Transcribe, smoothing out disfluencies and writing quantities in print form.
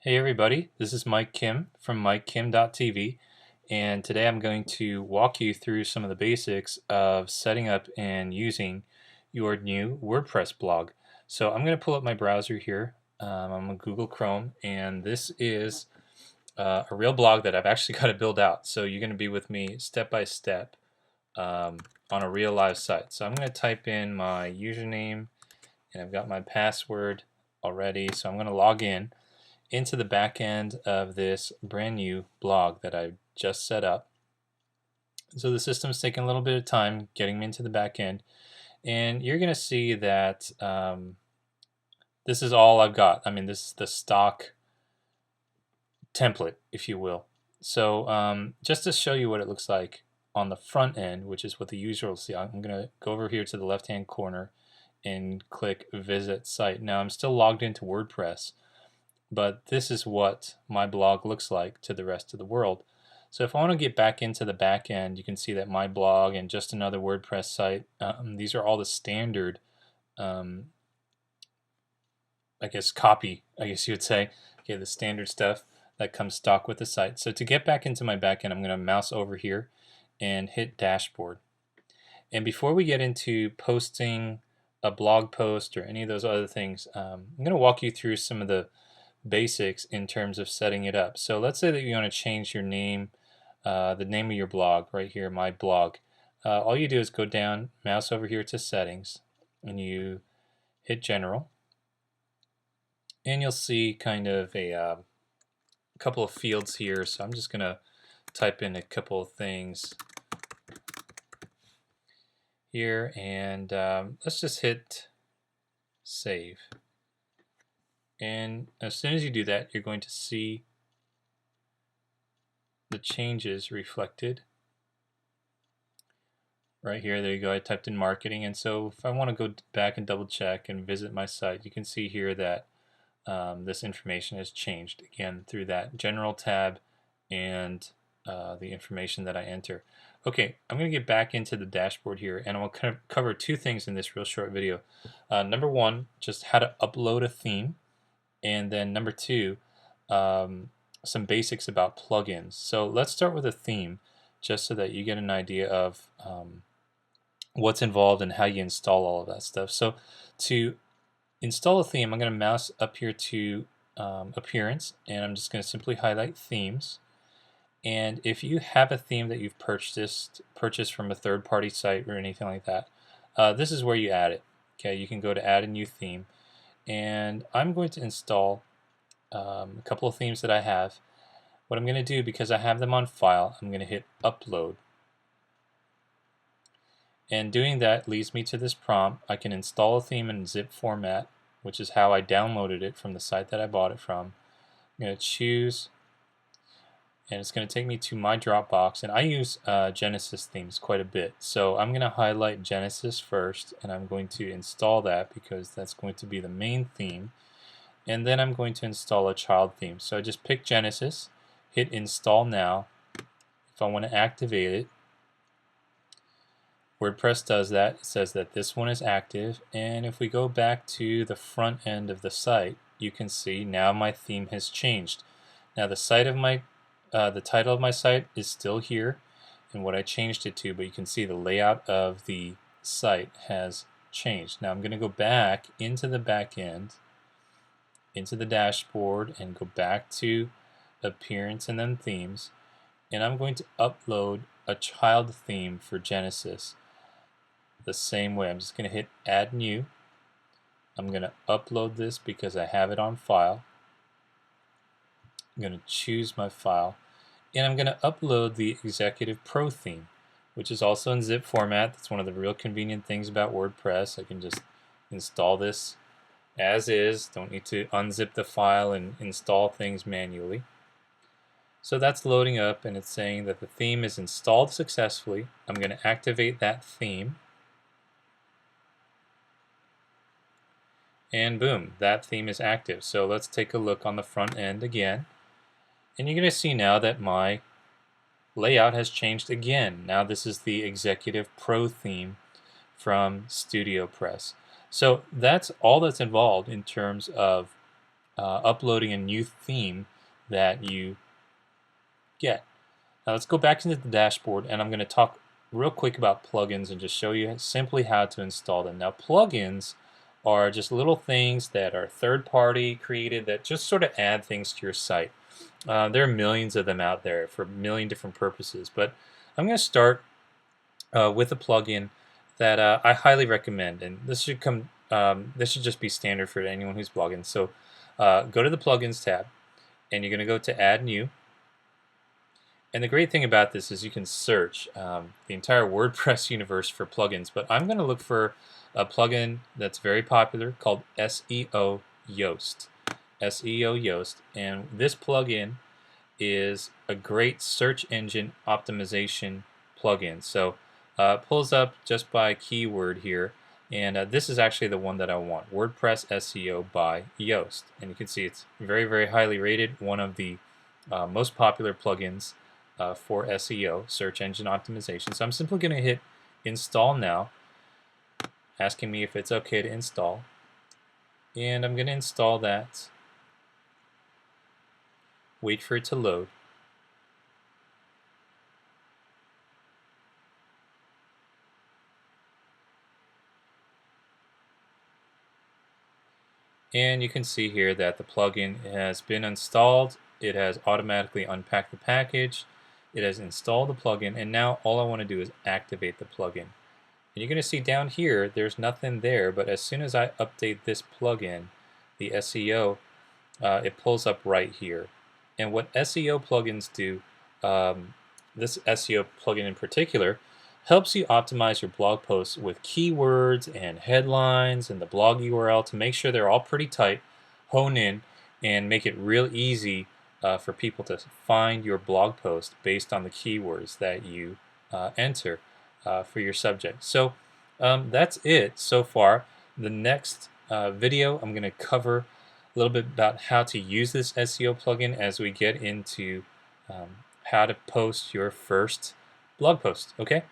Hey everybody, this is Mike Kim from MikeKim.tv, and today I'm going to walk you through some of the basics of setting up and using your new WordPress blog. So I'm going to pull up my browser here. I'm on Google Chrome, and this is a real blog that I've actually got to build out. So you're going to be with me step by step on a real live site. So I'm going to type in my username, and I've got my password already. So I'm going to log in into the back end of this brand new blog that I just set up. So the system's taking a little bit of time getting me into the back end, and you're going to see that this is all I've got. I mean, this is the stock template, if you will. So just to show you what it looks like on the front end, which is what the user will see, I'm going to go over here to the left-hand corner and click Visit Site. Now I'm still logged into WordPress, but this is what my blog looks like to the rest of the world. So if I want to get back into the back end, you can see that my blog and just another WordPress site, these are all the standard, I guess, copy, I guess you would say, okay, the standard stuff that comes stock with the site. So to get back into my back end, I'm going to mouse over here and hit Dashboard. And before we get into posting a blog post or any of those other things, I'm going to walk you through some of the basics in terms of setting it up. So let's say that you want to change your name, the name of your blog right here, my blog. All you do is go down, mouse over here to settings, and you hit general, and you'll see kind of a couple of fields here. So I'm just going to type in a couple of things here, and let's just hit save. And as soon as you do that, you're going to see the changes reflected right here. There you go. I typed in marketing, and so if I want to go back and double check and visit my site, you can see here that this information has changed again through that general tab and the information that I enter. Okay, I'm going to get back into the dashboard here, and I will cover two things in this real short video. Number one, just how to upload a theme, and then number two, some basics about plugins. So let's start with a theme, just so that you get an idea of what's involved and how you install all of that stuff. So to install a theme, I'm going to mouse up here to Appearance, and I'm just going to simply highlight Themes. And if you have a theme that you've purchased from a third-party site or anything like that, this is where you add it. Okay, you can go to Add a New Theme, and I'm going to install a couple of themes that I have. What I'm going to do, because I have them on file, I'm going to hit Upload. And doing that leads me to this prompt. I can install a theme in zip format, which is how I downloaded it from the site that I bought it from. I'm going to choose, and it's going to take me to my Dropbox. And I use Genesis themes quite a bit. So I'm going to highlight Genesis first, and I'm going to install that because that's going to be the main theme. And then I'm going to install a child theme. So I just pick Genesis, hit Install Now. If I want to activate it, WordPress does that. It says that this one is active, and if we go back to the front end of the site, you can see now my theme has changed. Now the title of my site is still here, and what I changed it to, but you can see the layout of the site has changed. Now I'm going to go back into the back end, into the dashboard, and go back to Appearance and then Themes, and I'm going to upload a child theme for Genesis. The same way, I'm just going to hit Add New. I'm going to upload this because I have it on file. I'm going to choose my file, and I'm going to upload the Executive Pro theme, which is also in zip format. That's one of the real convenient things about WordPress. I can just install this as is. Don't need to unzip the file and install things manually. So that's loading up, and it's saying that the theme is installed successfully. I'm going to activate that theme. And boom, that theme is active. So let's take a look on the front end again. And you're going to see now that my layout has changed again. Now this is the Executive Pro theme from StudioPress. So that's all that's involved in terms of uploading a new theme that you get. Now let's go back into the dashboard, and I'm going to talk real quick about plugins and just show you simply how to install them. Now plugins are just little things that are third-party created that just sort of add things to your site. There are millions of them out there for a million different purposes, but I'm going to start with a plugin that I highly recommend, and this should come. This should just be standard for anyone who's blogging. So go to the plugins tab, and you're going to go to Add New. And the great thing about this is you can search the entire WordPress universe for plugins, but I'm going to look for a plugin that's very popular called SEO Yoast. SEO Yoast, and this plugin is a great search engine optimization plugin. So it pulls up just by keyword here, and this is actually the one that I want, WordPress SEO by Yoast. And you can see it's very, very highly rated, one of the most popular plugins for SEO, search engine optimization. So I'm simply going to hit install now, asking me if it's okay to install. And I'm going to install that, wait for it to load. And you can see here that the plugin has been installed. It has automatically unpacked the package. It has installed the plugin, and now all I want to do is activate the plugin. And you're going to see down here, there's nothing there, but as soon as I update this plugin, the SEO, it pulls up right here. And what SEO plugins do, this SEO plugin in particular, helps you optimize your blog posts with keywords and headlines and the blog URL to make sure they're all pretty tight, hone in, and make it real easy for people to find your blog post based on the keywords that you enter for your subject. So that's it so far. The next video, I'm going to cover a little bit about how to use this SEO plugin as we get into how to post your first blog post. Okay?